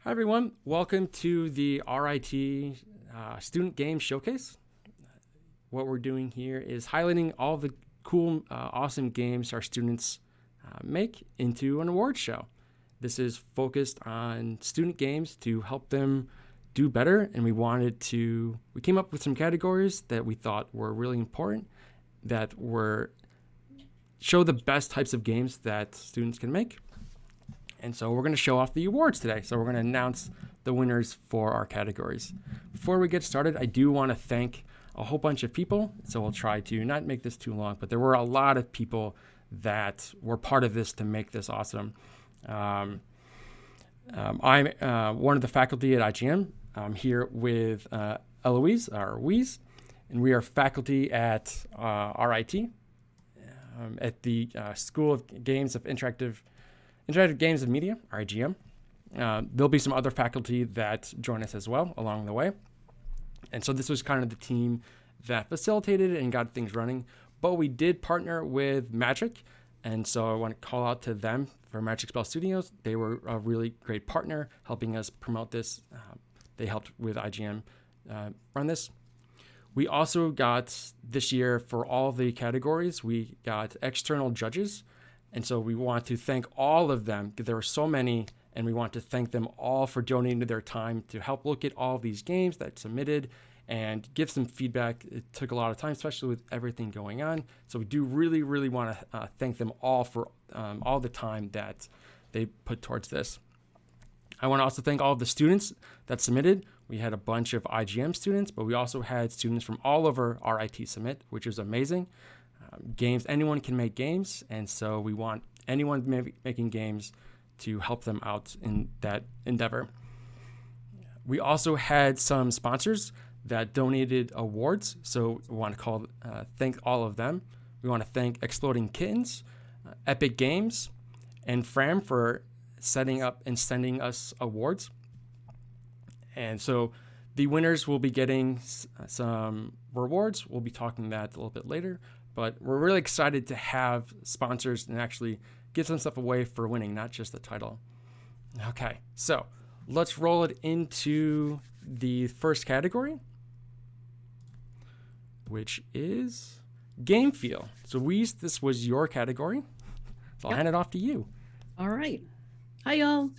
Hi, everyone. Welcome to the RIT Student Game Showcase. What we're doing here is highlighting all the cool, awesome games our students make into an award show. This is focused on student games to help them do better, and we came up with some categories that we thought were really important, that show the best types of games that students can make. And so we're going to show off the awards today. So we're going to announce the winners for our categories. Before we get started, I do want to thank a whole bunch of people. So we'll try to not make this too long, but there were a lot of people that were part of this to make this awesome. I'm one of the faculty at IGM. I'm here with Eloise, or Weeze, and we are faculty at RIT, at the School of Games of Interactive Games of Media, IGM. There'll be some other faculty that join us as well along the way. And so this was kind of the team that facilitated and got things running. But we did partner with Magic. And so I want to call out to them for Magic Spell Studios. They were a really great partner helping us promote this. They helped with IGM run this. We also got this year for all the categories, we got external judges. And so we want to thank all of them, because there were so many, and we want to thank them all for donating their time to help look at all these games that submitted and give some feedback. It took a lot of time, especially with everything going on. So we do really, really want to thank them all for all the time that they put towards this. I want to also thank all of the students that submitted. We had a bunch of IGM students, but we also had students from all over RIT submit, which was amazing. Games, anyone can make games, and so we want anyone making games to help them out in that endeavor. We also had some sponsors that donated awards, so we want to thank all of them. We want to thank Exploding Kittens, Epic Games, and Fram for setting up and sending us awards. And so the winners will be getting some rewards. We'll be talking that a little bit later. But we're really excited to have sponsors and actually give some stuff away for winning, not just the title. Okay, so let's roll it into the first category, which is game feel. So Weeze, this was your category. So I'll hand it off to you. All right. Hi, y'all.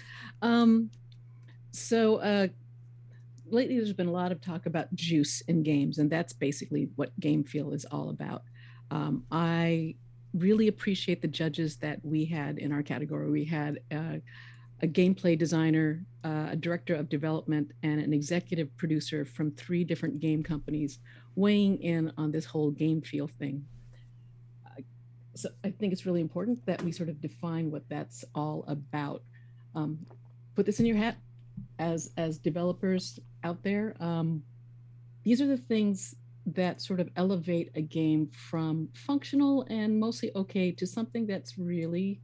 Lately there's been a lot of talk about juice in games, and that's basically what game feel is all about. I really appreciate the judges that we had in our category. We had a gameplay designer, a director of development, and an executive producer from 3 different game companies weighing in on this whole game feel thing. So I think it's really important that we sort of define what that's all about. Put this in your hat as developers out there. These are the things that sort of elevate a game from functional and mostly okay to something that's really,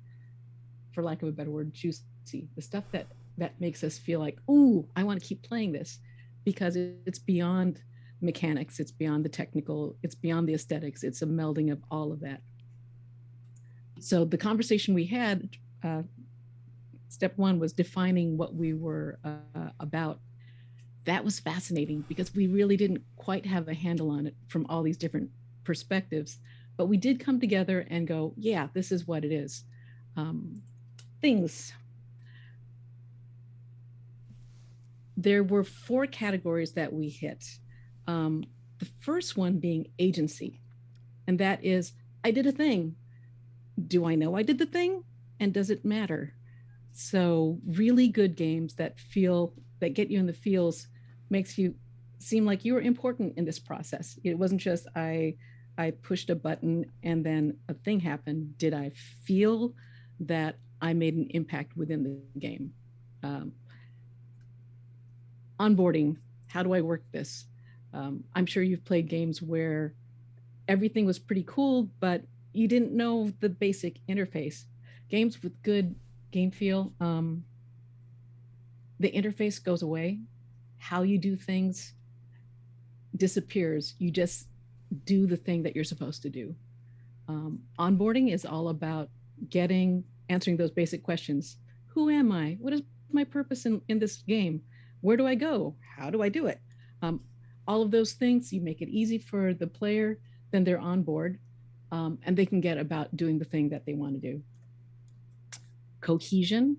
for lack of a better word, juicy. The stuff that makes us feel like, ooh, I want to keep playing this, because it's beyond mechanics, it's beyond the technical, it's beyond the aesthetics, it's a melding of all of that. So the conversation we had, step 1 was defining what we were about. That was fascinating because we really didn't quite have a handle on it from all these different perspectives, but we did come together and go, yeah, this is what it is. Things. There were 4 categories that we hit. The first one being agency, and that is, I did a thing. Do I know I did the thing? And does it matter? So really good games that get you in the feels, makes you seem like you were important in this process. It wasn't just I pushed a button and then a thing happened. Did I feel that I made an impact within the game? Onboarding, how do I work this? I'm sure you've played games where everything was pretty cool, but you didn't know the basic interface. Games with good game feel, the interface goes away. How you do things disappears. You just do the thing that you're supposed to do. Onboarding is all about answering those basic questions. Who am I? What does my purpose in this game? Where do I go? How do I do it? Um, all of those things, you make it easy for the player, then they're on board, and they can get about doing the thing that they want to do. Cohesion,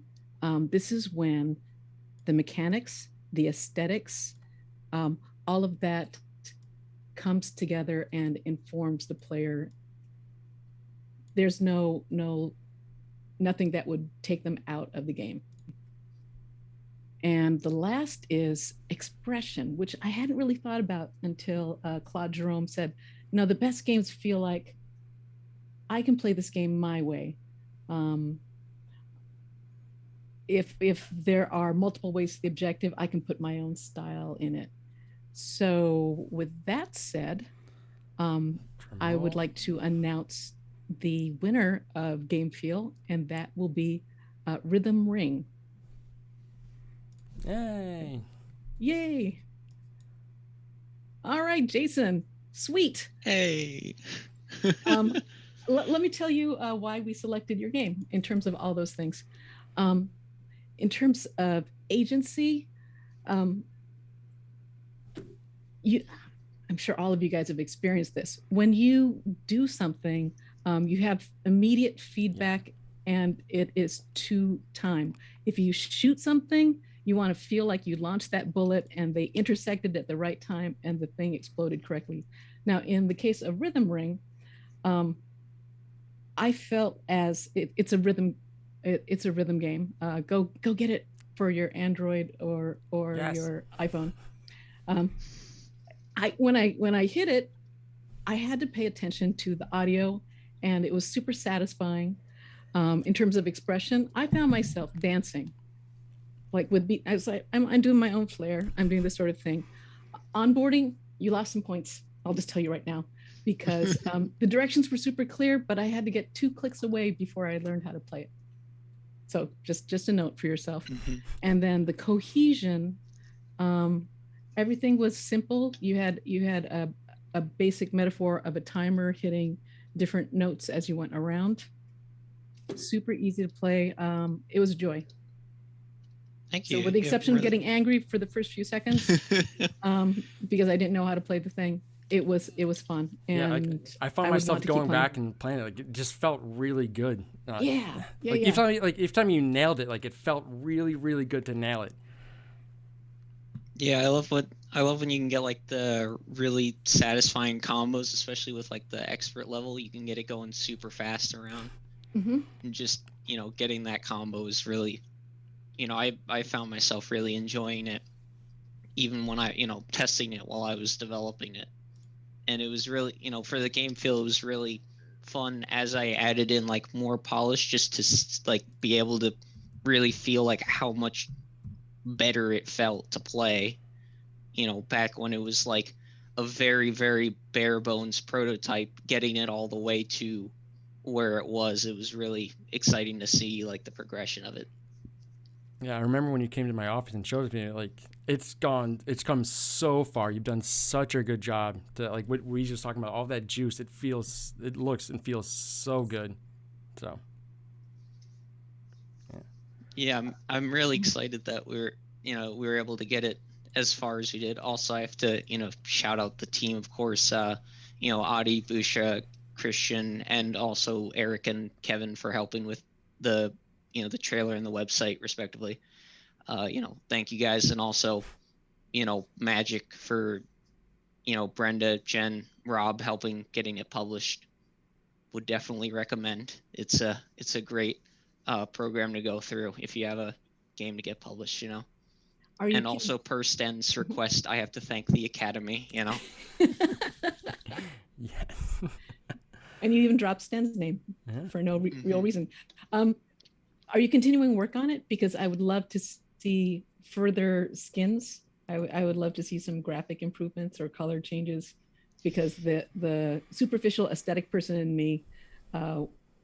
this is when the mechanics, the aesthetics, all of that comes together and informs the player. There's nothing that would take them out of the game. And the last is expression, which I hadn't really thought about until Claude Jerome said, no, the best games feel like I can play this game my way. If there are multiple ways to the objective, I can put my own style in it. So with that said, I would like to announce the winner of Game Feel, and that will be Rhythm Ring. Yay! Yay! All right, Jason. Sweet. Hey. Let me tell you why we selected your game in terms of all those things. In terms of agency, I'm sure all of you guys have experienced this. When you do something, you have immediate feedback, and it is to time. If you shoot something, you want to feel like you launched that bullet and they intersected at the right time and the thing exploded correctly. Now, in the case of Rhythm Ring, I felt as it's a rhythm game. Go get it for your Android or Yes. your iPhone. When I hit it, I had to pay attention to the audio, and it was super satisfying. In terms of expression, I found myself dancing. Like I was like, I'm doing my own flair. I'm doing this sort of thing. Onboarding, you lost some points. I'll just tell you right now, because the directions were super clear, but I had to get 2 clicks away before I learned how to play it. So just a note for yourself. Mm-hmm. And then the cohesion, everything was simple. You had a basic metaphor of a timer hitting different notes as you went around. Super easy to play. It was a joy. Thank you. So with the exception of getting angry for the first few seconds, because I didn't know how to play the thing, it was fun. And I found myself going back and playing it. Like, it just felt really good. Each time you nailed it, like, it felt really, really good to nail it. Yeah, I love when you can get like the really satisfying combos, especially with like the expert level. You can get it going super fast around, and just getting that combo is really, I found myself really enjoying it, even when I testing it while I was developing it, and it was really for the game feel, it was really fun as I added in like more polish, just to like be able to really feel like how much better it felt to play, back when it was like a very, very bare bones prototype. Getting it all the way to where it was really exciting to see like the progression of it. Yeah, I remember when you came to my office and showed it to me, like, it's come so far. You've done such a good job to, like, what we just talking about, all that juice. It looks and feels so good. So yeah, I'm really excited that we were able to get it as far as we did. Also, I have to shout out the team, of course, Adi, Busha, Christian, and also Eric and Kevin for helping with the the trailer and the website respectively. Thank you guys. And also Magic for Brenda, Jen, Rob helping getting it published. Would definitely recommend. It's a great program to go through if you have a game to get published, and also per Sten's request, I have to thank the Academy, Yes. And you even dropped Sten's name for no real reason. Are you continuing work on it? Because I would love to see further skins. I would love to see some graphic improvements or color changes, because the superficial aesthetic person in me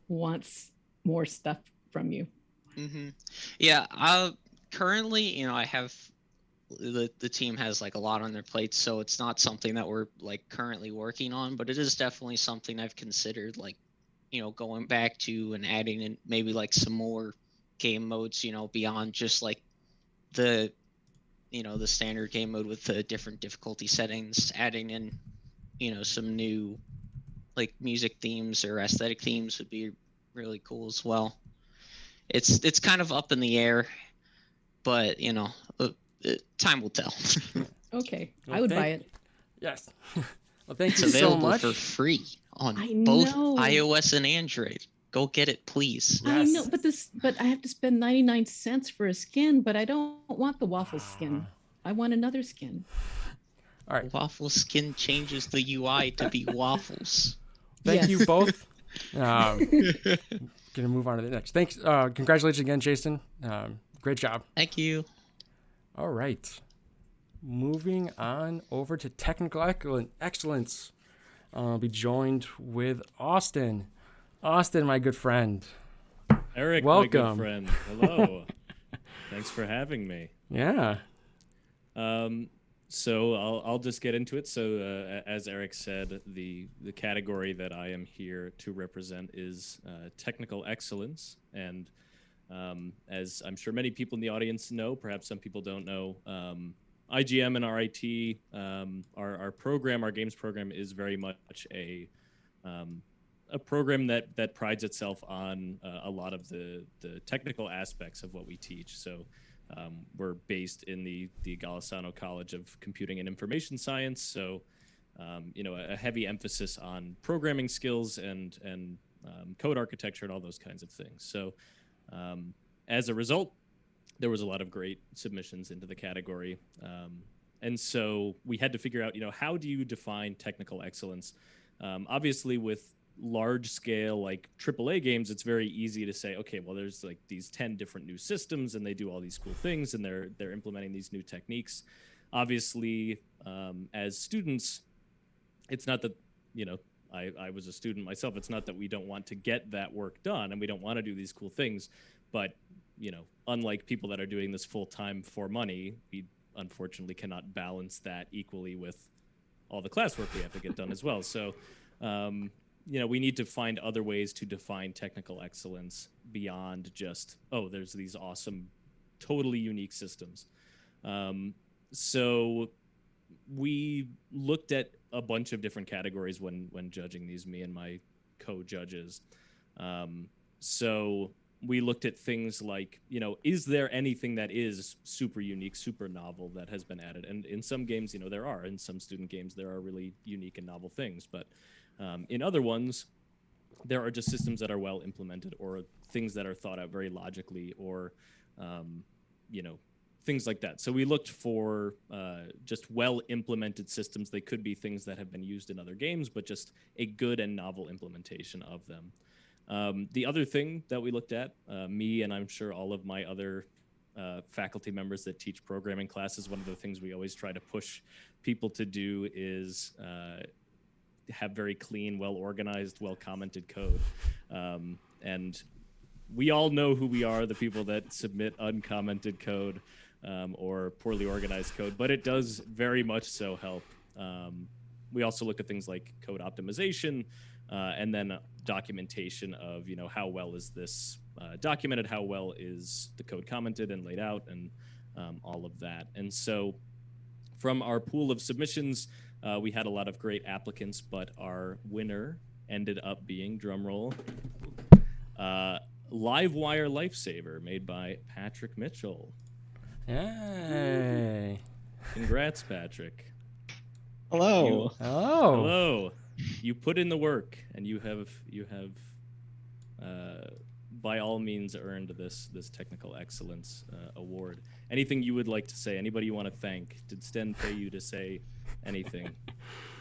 wants more stuff from you. Yeah, currently, I have the team has like a lot on their plates, so it's not something that we're like currently working on, but it is definitely something I've considered, like going back to and adding in maybe like some more game modes, beyond just like the the standard game mode with the different difficulty settings, adding in some new like music themes or aesthetic themes would be really cool as well. It's kind of up in the air, but time will tell. Okay, Well, I would buy it. Yes. Well, thank It's you so available much. for free on I both know. iOS and Android. Go get it, please. I know, Yes. but I have to spend 99 cents for a skin, but I don't want the waffle skin. I want another skin. All right. Waffle skin changes the UI to be waffles. Thank you Yes. both. Gonna move on to the next. Thanks. Congratulations again, Jason. Great job. Thank you. All right. Moving on over to technical excellence. I'll be joined with Austin. Austin, my good friend. Eric, welcome. My good friend. Hello. Thanks for having me. Yeah. So I'll just get into it. So as Eric said, the category that I am here to represent is technical excellence. And as I'm sure many people in the audience know, perhaps some people don't know, IGM and RIT, our program, our games program, is very much a program that prides itself on a lot of the technical aspects of what we teach. So we're based in the Golisano College of Computing and Information Science. So a heavy emphasis on programming skills and code architecture and all those kinds of things. So as a result, there was a lot of great submissions into the category. And so we had to figure out, how do you define technical excellence? Obviously, with large scale like AAA games, it's very easy to say, okay, well, there's like these 10 different new systems and they do all these cool things and they're implementing these new techniques. Obviously, as students, it's not that, I was a student myself. It's not that we don't want to get that work done and we don't want to do these cool things, but unlike people that are doing this full time for money, we unfortunately cannot balance that equally with all the classwork we have to get done as well. So, we need to find other ways to define technical excellence beyond just, there's these awesome, totally unique systems. So we looked at a bunch of different categories when judging these, me and my co-judges. So we looked at things like, is there anything that is super unique, super novel that has been added? And in some games, there are. In some student games, there are really unique and novel things. But in other ones, there are just systems that are well implemented or things that are thought out very logically or, things like that. So we looked for just well implemented systems. They could be things that have been used in other games, but just a good and novel implementation of them. The other thing that we looked at, me and I'm sure all of my other faculty members that teach programming classes, one of the things we always try to push people to do is have very clean, well-organized, well-commented code. And we all know who we are, the people that submit uncommented code or poorly organized code, but it does very much so help. We also look at things like code optimization, and then documentation of, how well is this documented, how well is the code commented and laid out, and all of that. And so from our pool of submissions, we had a lot of great applicants, but our winner ended up being, drumroll, Livewire Lifesaver, made by Patrick Mitchell. Hey. Congrats, Patrick. Hello. Hello. You put in the work, and you have by all means earned this technical excellence award. Anything you would like to say? Anybody you want to thank? Did Sten pay you to say anything?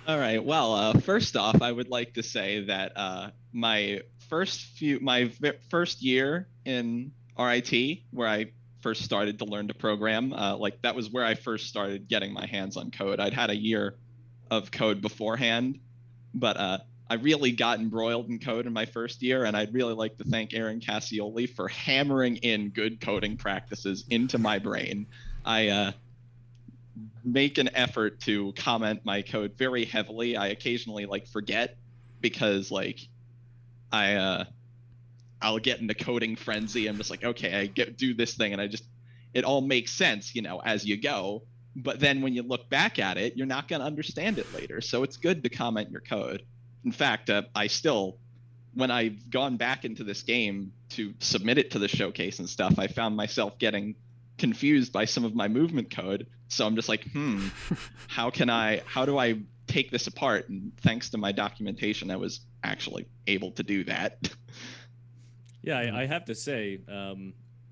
All right. Well, first off, I would like to say that my first year in RIT, where I first started to learn to program, that was where I first started getting my hands on code. I'd had a year of code beforehand, but I really got embroiled in code in my first year, and I'd really like to thank Aaron Cassioli for hammering in good coding practices into my brain. I make an effort to comment my code very heavily. I occasionally forget because I'll get into coding frenzy. I'm just like, okay, do this thing, and it all makes sense, as you go. But then when you look back at it, you're not going to understand it later. So it's good to comment your code. In fact, when I've gone back into this game to submit it to the showcase and stuff, I found myself getting confused by some of my movement code. So I'm just like, how do I take this apart? And thanks to my documentation, I was actually able to do that. Yeah, I have to say,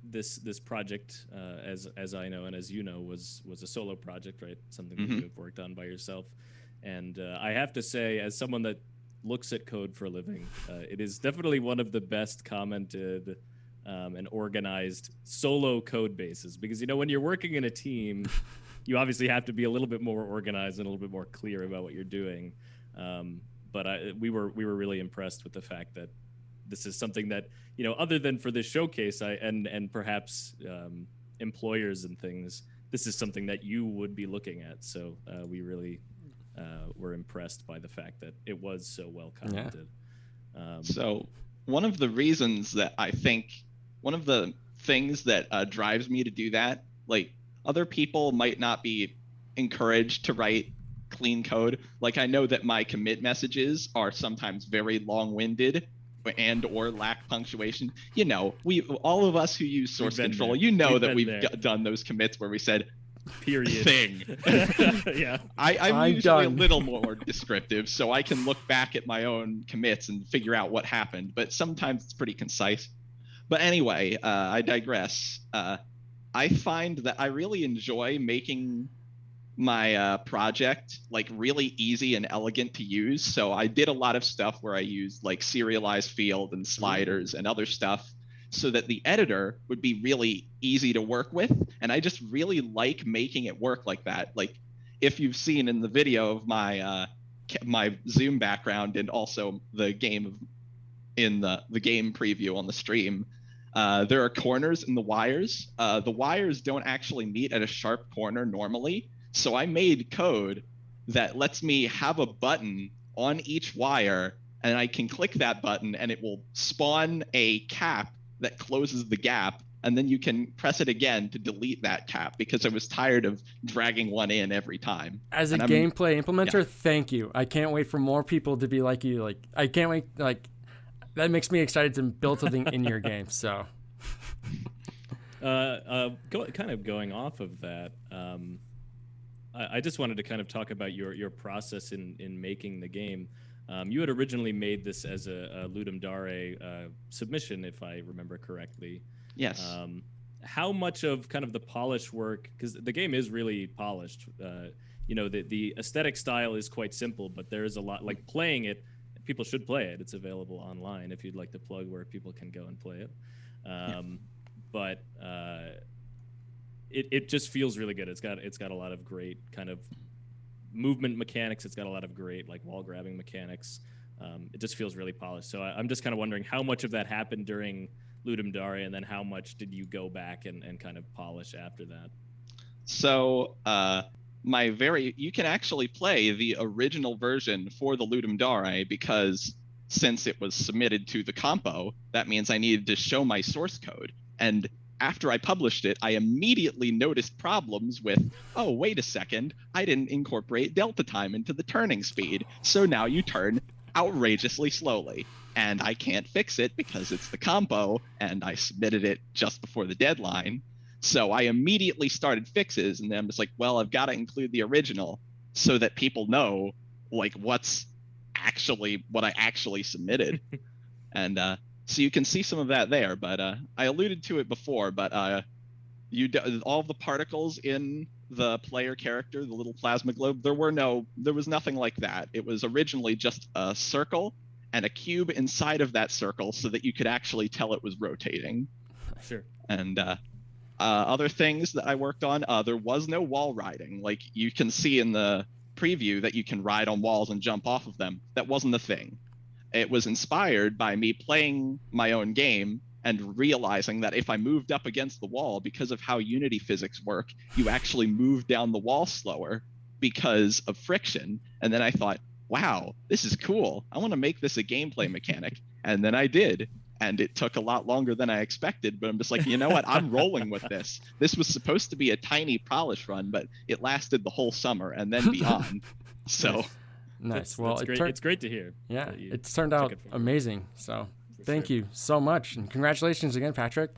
this project, as I know and as you know, was a solo project, right? Something that you have worked on by yourself. And I have to say, as someone that looks at code for a living, it is definitely one of the best commented and organized solo code bases, because when you're working in a team, you obviously have to be a little bit more organized and a little bit more clear about what you're doing. But we were really impressed with the fact that this is something that, other than for this showcase, and perhaps employers and things, this is something that you would be looking at. So we really were impressed by the fact that it was so well commented. Yeah. So one of the things that drives me to do that, like, other people might not be encouraged to write clean code. Like, I know that my commit messages are sometimes very long-winded and or lack punctuation. All of us who use source control, that we've done those commits where we said period thing. Yeah. I'm usually a little more descriptive, so I can look back at my own commits and figure out what happened, but sometimes it's pretty concise. But anyway, I digress. I find that I really enjoy making my project like really easy and elegant to use. So I did a lot of stuff where I used like serialized field and sliders and other stuff so that the editor would be really easy to work with. And I just really like making it work like that. Like, if you've seen in the video of my Zoom background and also the game in the game preview on the stream, there are corners in the wires. The wires don't actually meet at a sharp corner normally. So I made code that lets me have a button on each wire, and I can click that button and it will spawn a cap that closes the gap, and then you can press it again to delete that cap, because I was tired of dragging one in every time. As a gameplay implementer, thank you. I can't wait for more people to be like you. Like, I can't wait. Like, that makes me excited to build something in your game. So, kind of going off of that, I just wanted to kind of talk about your process in making the game. You had originally made this as a Ludum Dare submission, if I remember correctly. Yes. How much of kind of the polish work, because the game is really polished, the aesthetic style is quite simple, but there is a lot, like, playing it, people should play it. It's available online if you'd like to plug where people can go and play it. But it just feels really good. It's got a lot of great kind of movement mechanics. It's got a lot of great, like, wall grabbing mechanics. It just feels really polished. So I'm just kind of wondering how much of that happened during Ludum Dare, and then how much did you go back and kind of polish after that? So you can actually play the original version for the Ludum Dare, because since it was submitted to the compo, that means I needed to show my source code. And after I published it, I immediately noticed problems with, oh, wait a second, I didn't incorporate delta time into the turning speed. So now you turn outrageously slowly. And I can't fix it because it's the compo, and I submitted it just before the deadline. So I immediately started fixes, and then I'm just like, well, I've got to include the original so that people know, like, what I actually submitted. And so you can see some of that there, but I alluded to it before, but all the particles in the player character, the little plasma globe, there was nothing like that. It was originally just a circle and a cube inside of that circle so that you could actually tell it was rotating. Sure. And other things that I worked on, there was no wall riding. Like, you can see in the preview that you can ride on walls and jump off of them. That wasn't a thing. It was inspired by me playing my own game and realizing that if I moved up against the wall, because of how Unity physics work, you actually move down the wall slower because of friction. And then I thought, wow, this is cool. I want to make this a gameplay mechanic. And then I did. and it took a lot longer than I expected, but I'm just like, you know what? I'm rolling with this. This was supposed to be a tiny polish run, but it lasted the whole summer and then beyond. So Nice. Well, it's great to hear. Yeah, it's turned out amazing. So thank you so much, and congratulations again, Patrick.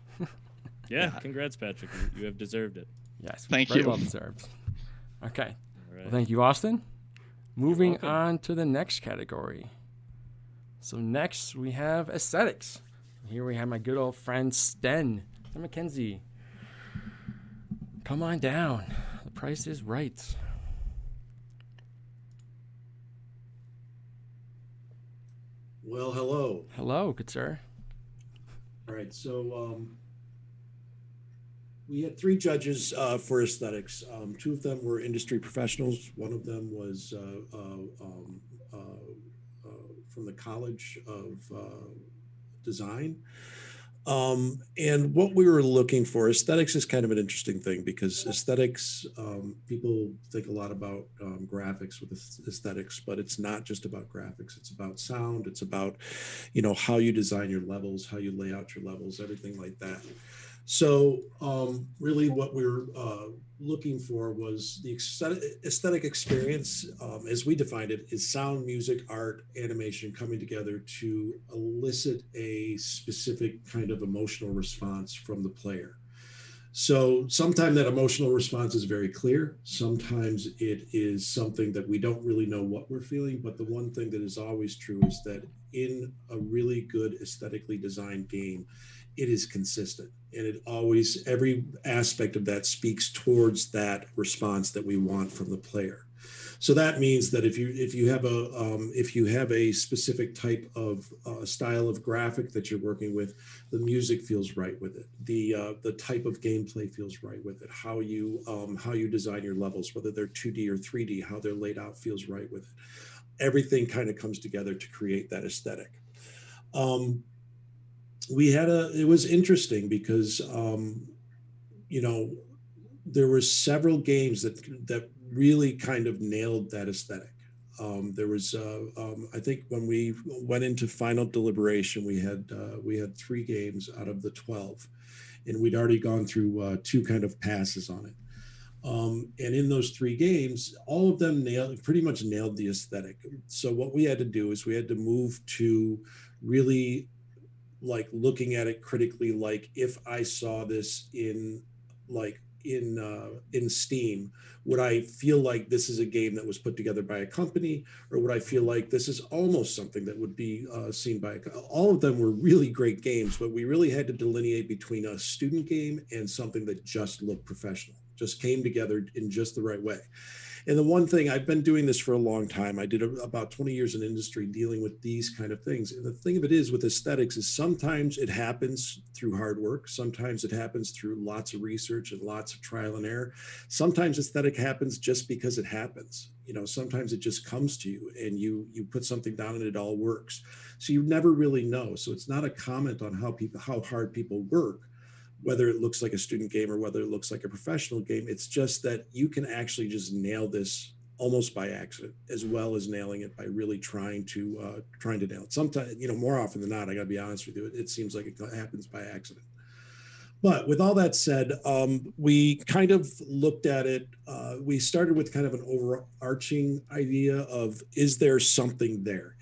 Yeah, congrats, Patrick. You have deserved it. Yes, thank very you. well deserved. Okay. All right. Well, thank you, Austin. Moving on to the next category. So next we have aesthetics. Here we have my good old friend Sten McKenzie. Come on down. The price is right. Well, hello. Hello, good sir. All right, so we had 3 judges for aesthetics. 2 of them were industry professionals. One of them was from the College of Design. And what we were looking for, aesthetics is kind of an interesting thing because aesthetics, people think a lot about graphics with aesthetics, but it's not just about graphics. It's about sound. It's about, how you design your levels, how you lay out your levels, everything like that. So really what we were looking for was the aesthetic experience, as we defined it, is sound, music, art, animation coming together to elicit a specific kind of emotional response from the player. So sometimes that emotional response is very clear. Sometimes it is something that we don't really know what we're feeling. But the one thing that is always true is that in a really good aesthetically designed game, it is consistent, and it always, every aspect of that speaks towards that response that we want from the player. So that means that if you have a specific type of style of graphic that you're working with, the music feels right with it. The type of gameplay feels right with it. How you design your levels, whether they're 2D or 3D, how they're laid out feels right with it. Everything kind of comes together to create that aesthetic. It was interesting because, there were several games that really kind of nailed that aesthetic. There was, I think when we went into final deliberation, we had 3 games out of the 12, and we'd already gone through 2 kind of passes on it. And in those 3 games, all of them pretty much nailed the aesthetic. So what we had to do is we had to move to really like looking at it critically, like if I saw this in Steam, would I feel like this is a game that was put together by a company, or would I feel like this is almost something that would be seen by all of them were really great games, but we really had to delineate between a student game and something that just looked professional, just came together in just the right way. And the one thing, I've been doing this for a long time. I did about 20 years in industry dealing with these kind of things. And the thing of it is with aesthetics is sometimes it happens through hard work. Sometimes it happens through lots of research and lots of trial and error. Sometimes aesthetic happens just because it happens. Sometimes it just comes to you and you put something down and it all works. So you never really know. So it's not a comment on how hard people work, whether it looks like a student game or whether it looks like a professional game. It's just that you can actually just nail this almost by accident, as well as nailing it by really trying to nail it. Sometimes, more often than not, I gotta be honest with you, it seems like it happens by accident. But with all that said, we kind of looked at it. We started with kind of an overarching idea of, is there something there?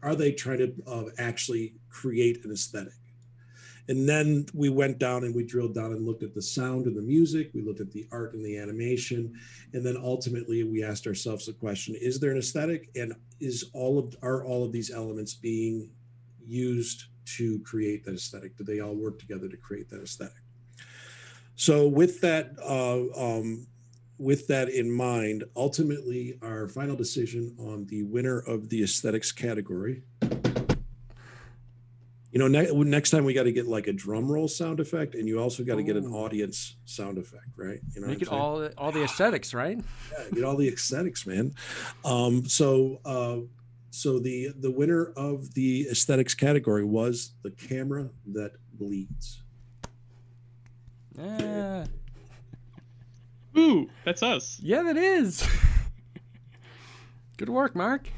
Are they trying to actually create an aesthetic? And then we went down and we drilled down and looked at the sound and the music. We looked at the art and the animation. And then ultimately we asked ourselves the question, is there an aesthetic? And are all of these elements being used to create that aesthetic? Do they all work together to create that aesthetic? So with that in mind, ultimately our final decision on the winner of the aesthetics category, next time we got to get like a drum roll sound effect, and you also got to get an audience sound effect, right? Make it all the aesthetics, right? Yeah, get all the aesthetics, man. So the winner of the aesthetics category was The Camera That Bleeds. Yeah. Ooh, that's us. Yeah, that is. Good work, Mark.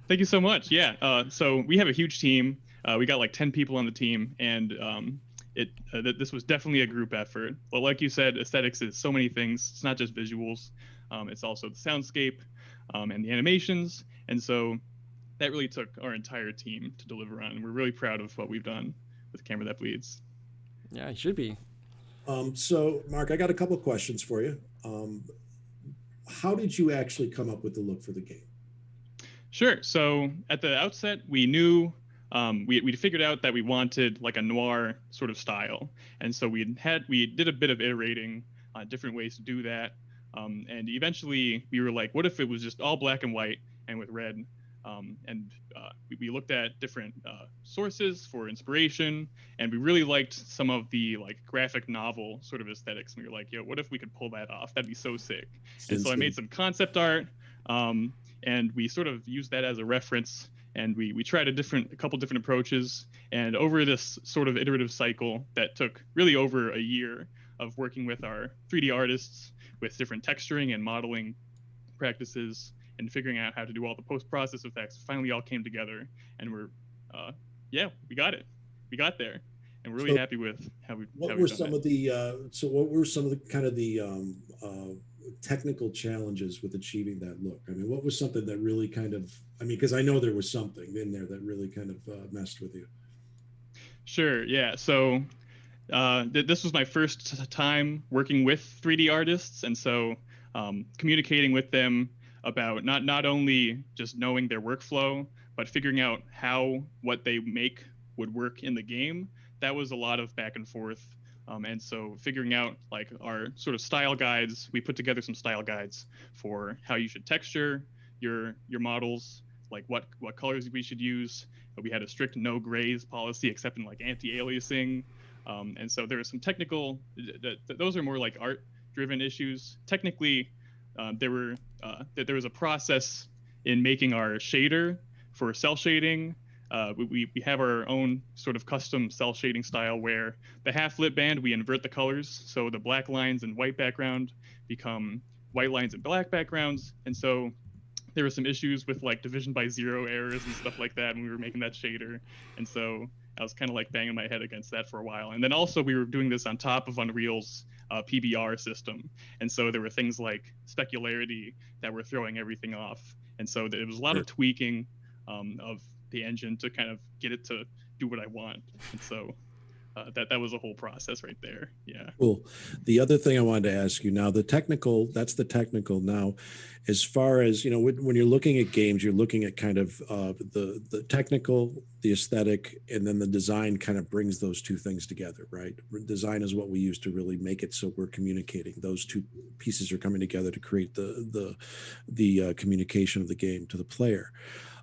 Thank you so much. Yeah. So we have a huge team. we got like 10 people on the team, and this was definitely a group effort. But like you said, aesthetics is so many things. It's not just visuals. It's also the soundscape and the animations. And so that really took our entire team to deliver on. And we're really proud of what we've done with Camera That Bleeds. Yeah, it should be. So, Mark, I got a couple of questions for you. How did you actually come up with the look for the game? Sure. So at the outset, we knew we figured out that we wanted like a noir sort of style, and so we did a bit of iterating on different ways to do that, and eventually we were like, what if it was just all black and white and with red? We looked at different sources for inspiration, and we really liked some of the like graphic novel sort of aesthetics. And we were like, yo, what if we could pull that off? That'd be so sick. And so I made some concept art, and we sort of used that as a reference. And we tried a couple different approaches. And over this sort of iterative cycle that took really over a year of working with our 3D artists with different texturing and modeling practices, and figuring out how to do all the post-process effects, finally all came together, and we got it. We got there, and we're really happy with how we. What were some of the kind of the technical challenges with achieving that look? I mean, what was something that really kind of, because I know there was something in there that really kind of messed with you. Sure. Yeah. So this was my first time working with 3D artists, and so communicating with them about not only just knowing their workflow, but figuring out how what they make would work in the game. That was a lot of back and forth. And so figuring out like our sort of style guides, we put together some style guides for how you should texture your models, like what colors we should use. We had a strict no grays policy, except in like anti-aliasing. And so there are some technical, those are more like art driven issues. Technically, there was a process in making our shader for cell shading. We have our own sort of custom cell shading style where the half lit band, we invert the colors. So the black lines and white background become white lines and black backgrounds. And so there were some issues with like division by zero errors and stuff like that when we were making that shader. And so I was kind of like banging my head against that for a while. And then also we were doing this on top of Unreal's PBR system. And so there were things like specularity that were throwing everything off. And so it was a lot of tweaking of the engine to kind of get it to do what I want. And so that was a whole process right there. Yeah. Cool. The other thing I wanted to ask you now, that's the technical. Now, as far as, when you're looking at games, you're looking at kind of the technical, the aesthetic, and then the design kind of brings those two things together, right? Design is what we use to really make it so we're communicating. Those two pieces are coming together to create the communication of the game to the player.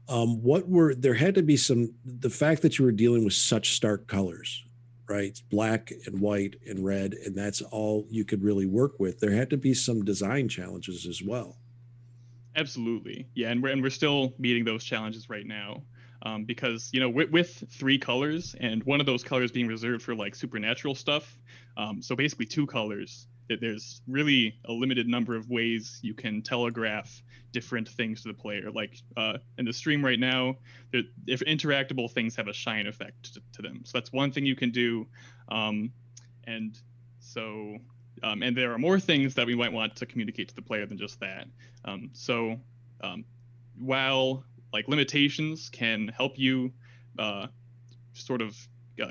There had to be the fact that you were dealing with such stark colors, right? Black and white and red, and that's all you could really work with. There had to be some design challenges as well. Absolutely. Yeah. And we're still meeting those challenges right now. Because, with 3 colors and one of those colors being reserved for like supernatural stuff. So basically 2 colors, there's really a limited number of ways you can telegraph different things to the player. Like in the stream right now, if interactable things have a shine effect to them. So that's one thing you can do. And there are more things that we might want to communicate to the player than just that. While like limitations can help you sort of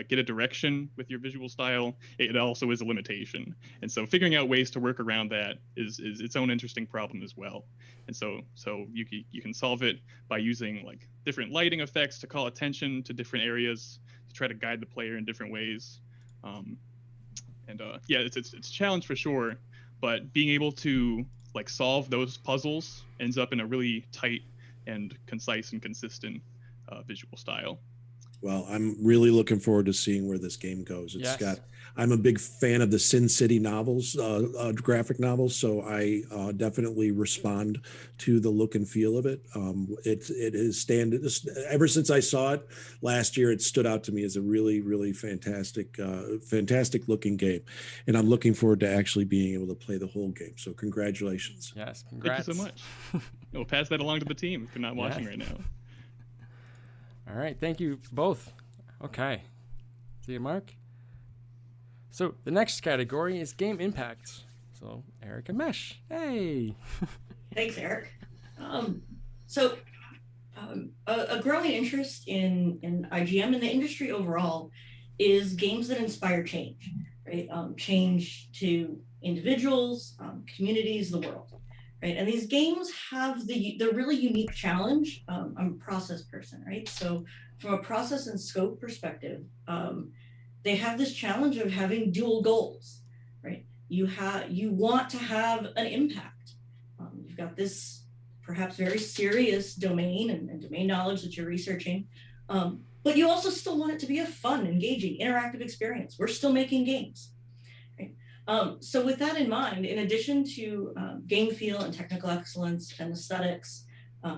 get a direction with your visual style, it also is a limitation. And so figuring out ways to work around that is its own interesting problem as well. And so you can solve it by using like different lighting effects to call attention to different areas, to try to guide the player in different ways. It's a challenge for sure, but being able to like solve those puzzles ends up in a really tight and concise and consistent visual style. Well, I'm really looking forward to seeing where this game goes. I'm a big fan of the Sin City novels, graphic novels, so I definitely respond to the look and feel of it. It is ever since I saw it last year, it stood out to me as a really, really fantastic looking game, and I'm looking forward to actually being able to play the whole game. So congratulations. Yes, congrats. Thank you so much. We'll pass that along to the team if they're not watching right now. All right, thank you both. Okay. See you, Mark. So the next category is game impact. So Eric and Mesh. Hey. Thanks, Eric. A growing interest in IGM and the industry overall is games that inspire change, right? Change to individuals, communities, the world, right? And these games have the really unique challenge. I'm a process person, right? So from a process and scope perspective, they have this challenge of having dual goals, right? You want to have an impact. You've got this perhaps very serious domain and domain knowledge that you're researching, but you also still want it to be a fun, engaging, interactive experience. We're still making games. Right? So with that in mind, in addition to game feel and technical excellence and aesthetics,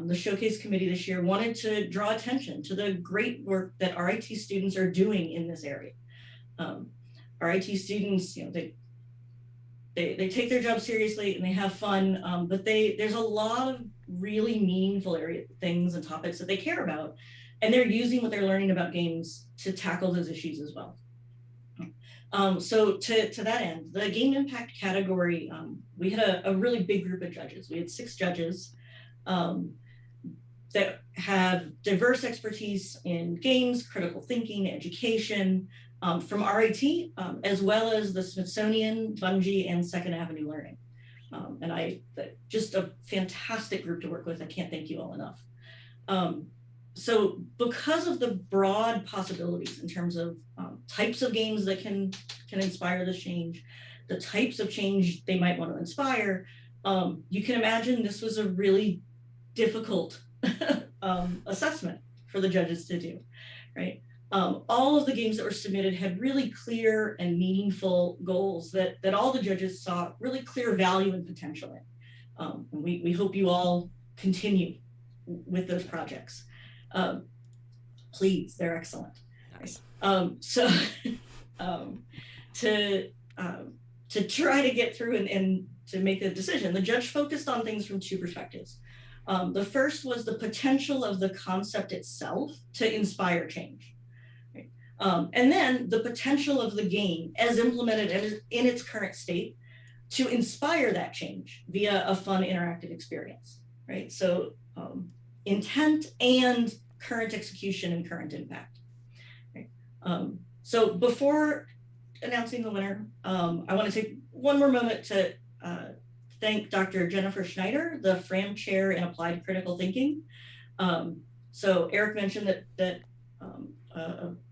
the Showcase Committee this year wanted to draw attention to the great work that RIT students are doing in this area. RIT students, they take their job seriously and they have fun, but there's a lot of really meaningful things and topics that they care about, and they're using what they're learning about games to tackle those issues as well. So to that end, the game impact category, we had a really big group of judges. We had 6 judges that have diverse expertise in games, critical thinking, education, from RIT, as well as the Smithsonian, Bungie, and Second Avenue Learning. And just a fantastic group to work with. I can't thank you all enough. So because of the broad possibilities in terms of types of games that can inspire this change, the types of change they might want to inspire, you can imagine this was a really difficult assessment for the judges to do, right? All of the games that were submitted had really clear and meaningful goals that all the judges saw really clear value and potential in. And we hope you all continue with those projects. Please, they're excellent. Nice. So to try to get through and to make a decision, the judge focused on things from 2 perspectives. The first was the potential of the concept itself to inspire change. And then the potential of the game as implemented in its current state to inspire that change via a fun interactive experience, right? So intent and current execution and current impact. Right? So before announcing the winner, I want to take one more moment to thank Dr. Jennifer Schneider, the Fram Chair in Applied Critical Thinking. So Eric mentioned that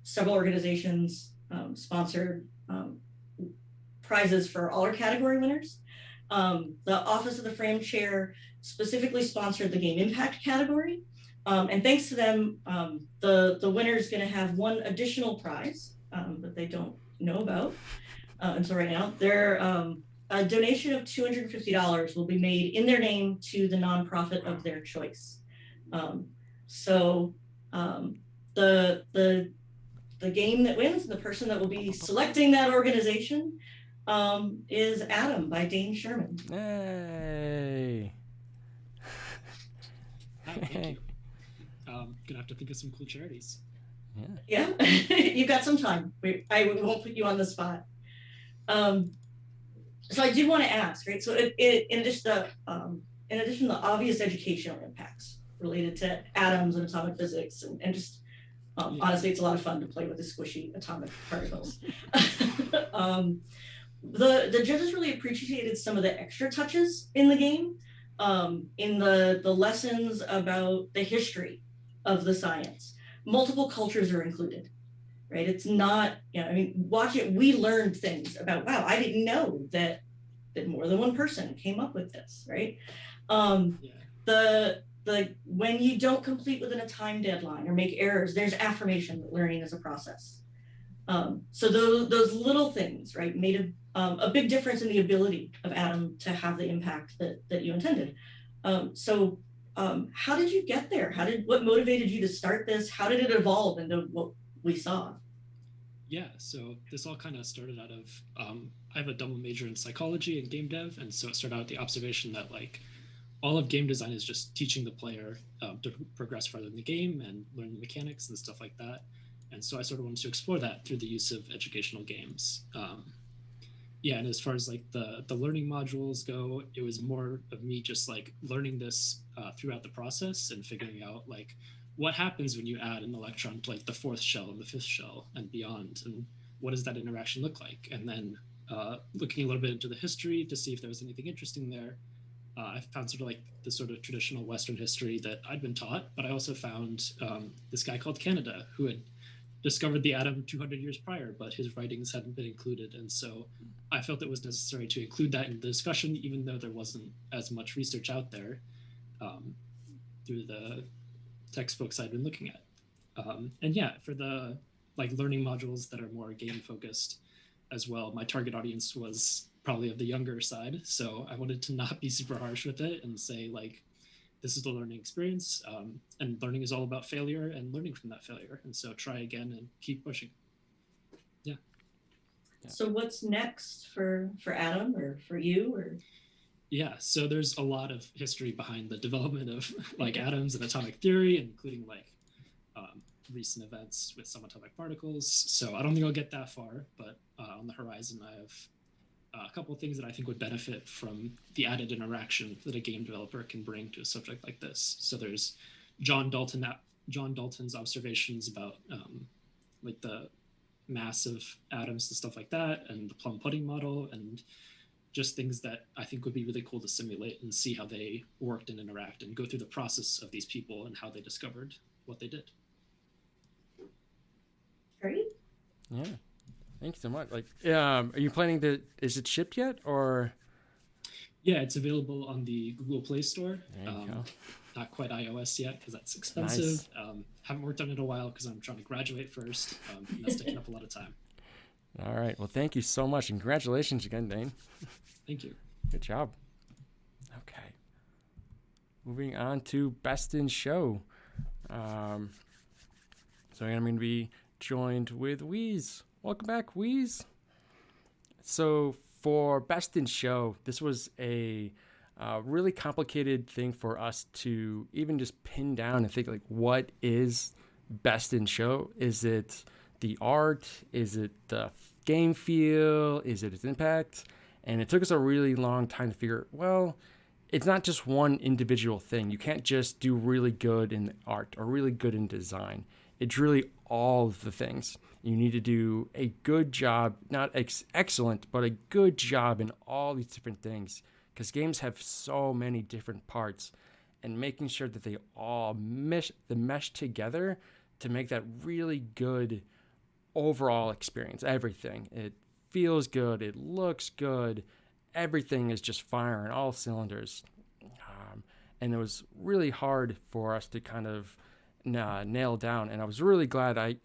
several organizations sponsored prizes for all our category winners. The Office of the Fram Chair specifically sponsored the Game Impact category. And thanks to them, the winner is going to have one additional prize that they don't know about. And so right now, a donation of $250 will be made in their name to the nonprofit of their choice. The game that wins, the person that will be selecting that organization, is Adam by Dane Sherman. Hey. Thank you. Gonna have to think of some cool charities. Yeah, you've got some time. I won't put you on the spot. So I do want to ask, right? So in addition to the obvious educational impacts related to atoms and atomic physics, and just honestly, it's a lot of fun to play with the squishy atomic particles. The judges really appreciated some of the extra touches in the game, in the lessons about the history of the science. Multiple cultures are included, right? It's not, watch it. We learned things about, wow, I didn't know that more than one person came up with this, right? When you don't complete within a time deadline or make errors, there's affirmation that learning is a process. So those little things, right, made a big difference in the ability of Adam to have the impact that you intended. How did you get there? What motivated you to start this? How did it evolve into what we saw? Yeah, so this all kind of started out of, I have a double major in psychology and game dev. And so it started out with the observation that all of game design is just teaching the player to progress further in the game and learn the mechanics and stuff like that. And so I sort of wanted to explore that through the use of educational games. Yeah, and as far as like the learning modules go, it was more of me just like learning this throughout the process and figuring out like what happens when you add an electron to like the fourth shell and the fifth shell and beyond, and what does that interaction look like? And then looking a little bit into the history to see if there was anything interesting there. I found sort of like the sort of traditional Western history that I'd been taught, but I also found this guy called Canada who had discovered the atom 200 years prior, but his writings hadn't been included. And so I felt it was necessary to include that in the discussion, even though there wasn't as much research out there through the textbooks I'd been looking at. And yeah, for the like learning modules that are more game focused as well, my target audience was probably of the younger side. So I wanted to not be super harsh with it and say like, this is the learning experience, and learning is all about failure and learning from that failure. And so try again and keep pushing. Yeah. So what's next for Adam or for you or? Yeah, so there's a lot of history behind the development of like atoms and atomic theory, including like recent events with subatomic particles. So I don't think I'll get that far, but on the horizon, I have a couple of things that I think would benefit from the added interaction that a game developer can bring to a subject like this. So there's John Dalton's observations about like the mass of atoms and stuff like that, and the plum pudding model, and just things that I think would be really cool to simulate and see how they worked and interact and go through the process of these people and how they discovered what they did. Great. Yeah. Thanks so much. Like, are you planning to? Is it shipped yet, or? Yeah, it's available on the Google Play Store. There you go. Not quite iOS yet because that's expensive. Nice. Haven't worked on it in a while because I'm trying to graduate first. And that's taking up a lot of time. All right. Well, thank you so much, and congratulations again, Dane. Thank you. Good job. Okay. Moving on to Best in Show. So I'm going to be joined with Wheeze. Welcome back, Wheeze. So for Best in Show, this was a really complicated thing for us to even just pin down and think like, what is Best in Show? Is it the art? Is it the game feel? Is it its impact? And it took us a really long time to figure, well, it's not just one individual thing. You can't just do really good in art or really good in design. It's really all of the things. You need to do a good job, not excellent, but a good job in all these different things, because games have so many different parts, and making sure that they all mesh together to make that really good overall experience. Everything. It feels good. It looks good. Everything is just firing all cylinders. And it was really hard for us to kind of nail down. And I was really glad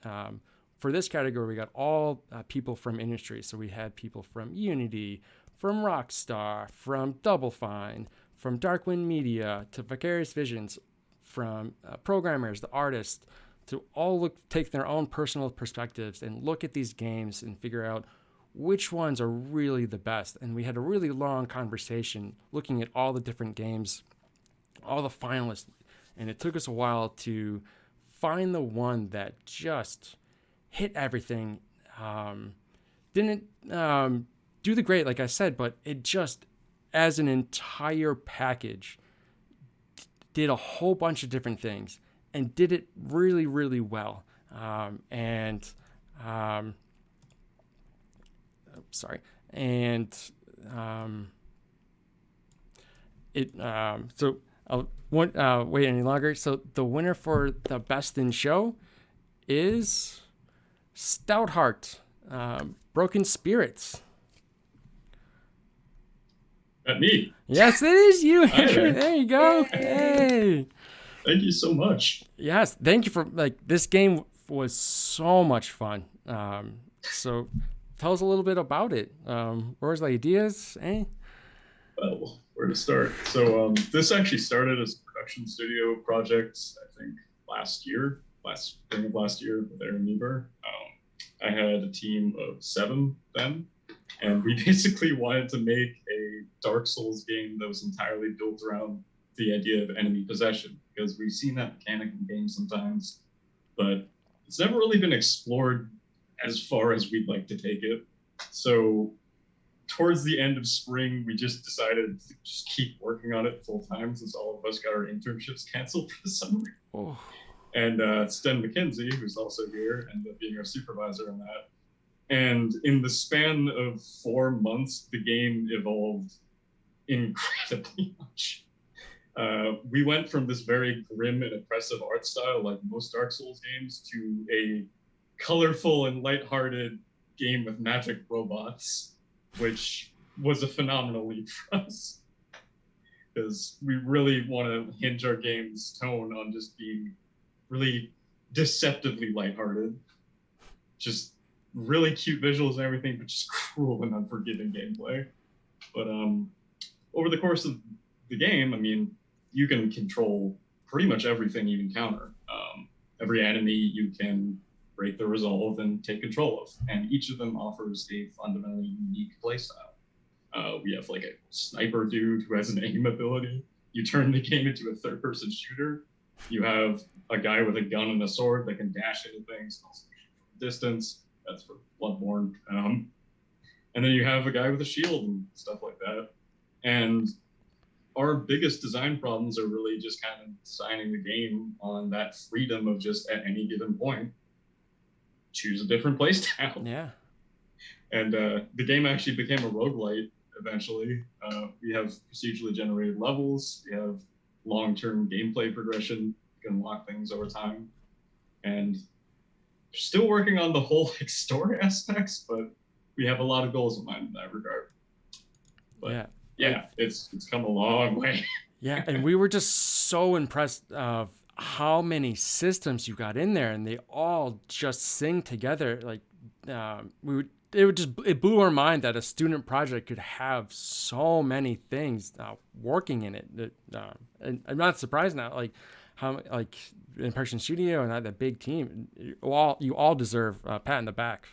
for this category, we got all people from industry. So we had people from Unity, from Rockstar, from Double Fine, from Darkwind Media to Vicarious Visions, from programmers, the artists, to all take their own personal perspectives and look at these games and figure out which ones are really the best. And we had a really long conversation looking at all the different games, all the finalists, and it took us a while to find the one that just hit everything. Didn't do the great, like I said, but it just, as an entire package, did a whole bunch of different things and did it really, really well. So I won't wait any longer. So the winner for the Best in Show is Stoutheart, Broken Spirits. Me? Yes, it is you, Andrew. There. There you go. Hey. Thank you so much. Yes, thank you for this game was so much fun. So tell us a little bit about it. Where's the ideas? Well, where to start? So this actually started as a production studio project, I think spring of last year with Aaron Niebuhr. I had a team of 7 then, and we basically wanted to make a Dark Souls game that was entirely built around the idea of enemy possession, because we've seen that mechanic in games sometimes, but it's never really been explored as far as we'd like to take it. So towards the end of spring, we just decided to just keep working on it full time since all of us got our internships canceled for the summer. Oh. And Sten McKenzie, who's also here, ended up being our supervisor on that. And in the span of 4 months, the game evolved incredibly much. We went from this very grim and oppressive art style, like most Dark Souls games, to a colorful and lighthearted game with magic robots, which was a phenomenal leap for us. Because we really want to hinge our game's tone on just being really deceptively lighthearted. Just really cute visuals and everything, but just cruel and unforgiving gameplay. But over the course of the game, I mean, you can control pretty much everything you encounter. Every enemy you can break the resolve and take control of, and each of them offers a fundamentally unique playstyle. We have like a sniper dude who has an aim ability. You turn the game into a third-person shooter. You have a guy with a gun and a sword that can dash into things, also shoot from distance. That's for Bloodborne. And then you have a guy with a shield and stuff like that. And our biggest design problems are really just kind of designing the game on that freedom of just at any given point, choose a different playstyle. Yeah. And the game actually became a roguelite eventually. We have procedurally generated levels. We have long-term gameplay progression. You can unlock things over time. And still working on the whole like, story aspects, but we have a lot of goals in mind in that regard. But yeah, it's come a long way. Yeah, and we were just so impressed of how many systems you got in there, and they all just sing together. Like it blew our mind that a student project could have so many things working in it. And I'm not surprised now, like how like in-person studio and that big team. You all deserve a pat on the back.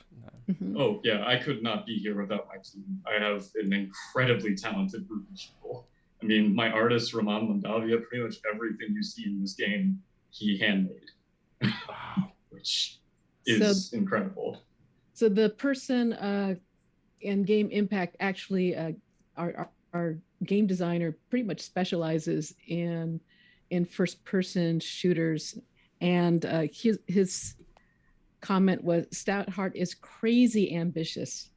Oh yeah, I could not be here without my team. I have an incredibly talented group of people. I mean, my artist Roman Landavia, pretty much everything you see in this game, he handmade, which is incredible. So the person in Game Impact actually, our game designer pretty much specializes in first-person shooters, and his comment was, Stoutheart is crazy ambitious.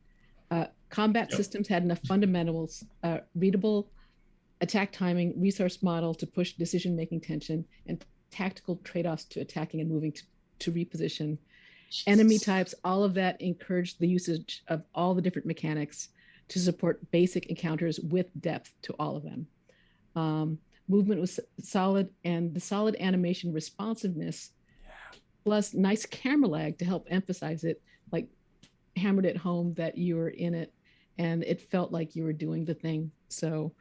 Combat systems had enough fundamentals, readable attack timing, resource model to push decision-making tension, and tactical trade-offs to attacking and moving to reposition. Enemy types, all of that encouraged the usage of all the different mechanics to support basic encounters with depth to all of them. Movement was solid, and the solid animation responsiveness, plus nice camera lag to help emphasize it, like hammered it home that you were in it and it felt like you were doing the thing. So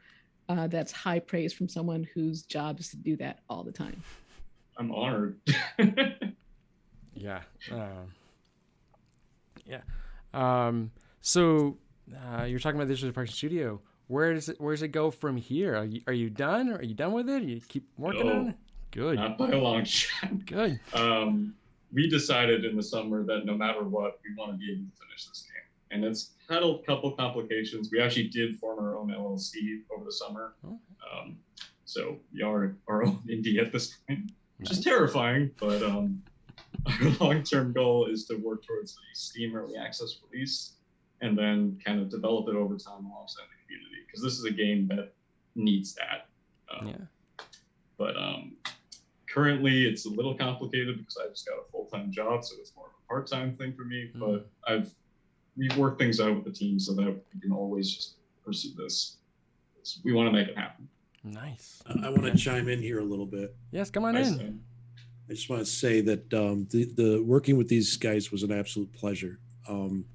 that's high praise from someone whose job is to do that all the time. I'm honored. Yeah. So you're talking about this with Park Studio. Where does it go from here? Are you done? Are you done with it? You keep working on it? Good. Not by a long shot. Good. We decided in the summer that no matter what, we want to be able to finish this game. And it's had a couple complications. We actually did form our own LLC over the summer. Okay. So we are our own indie at this point, which is terrifying, but our long-term goal is to work towards the Steam early access release and then kind of develop it over time alongside the community, because this is a game that needs that. But currently it's a little complicated because I just got a full-time job, so it's more of a part-time thing for me. But we've worked things out with the team so that we can always just pursue this. We want to make it happen. Nice. I want to chime in here a little bit. Yes, come on in. Sam. I just want to say that the working with these guys was an absolute pleasure.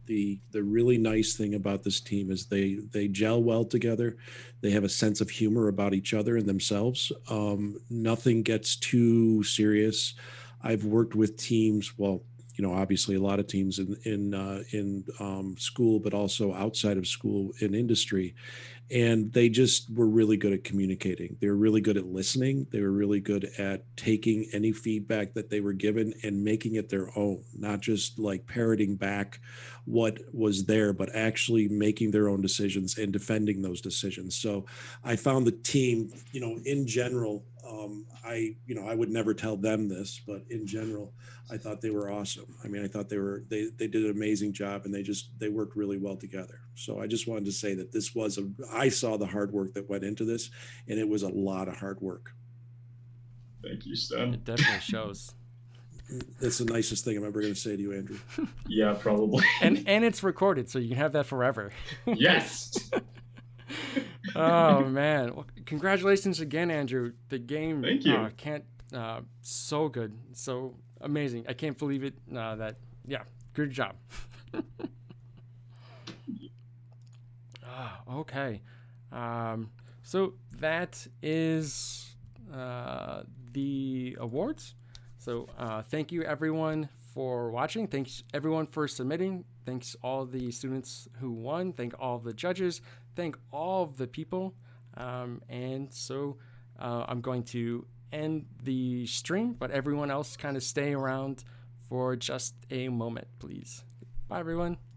The really nice thing about this team is they gel well together. They have a sense of humor about each other and themselves. Nothing gets too serious. I've worked with teams, well, obviously a lot of teams in school, but also outside of school in industry. And they just were really good at communicating. They were really good at listening. They were really good at taking any feedback that they were given and making it their own, not just like parroting back what was there, but actually making their own decisions and defending those decisions. So I found the team, in general, I would never tell them this, but in general, I thought they were awesome. I mean, I thought they did an amazing job, and they worked really well together. So I just wanted to say that I saw the hard work that went into this, and it was a lot of hard work. Thank you, Stan. It definitely shows. That's the nicest thing I'm ever going to say to you, Andrew. Yeah, probably. and it's recorded, so you can have that forever. Yes. Oh man! Well, congratulations again, Andrew. The game, thank you. So good, so amazing. I can't believe it. Good job. Okay. So that is the awards. So thank you everyone for watching. Thanks everyone for submitting. Thanks all the students who won. Thank all the judges. Thank all the people. And so I'm going to end the stream, but everyone else kind of stay around for just a moment, please. Bye, everyone.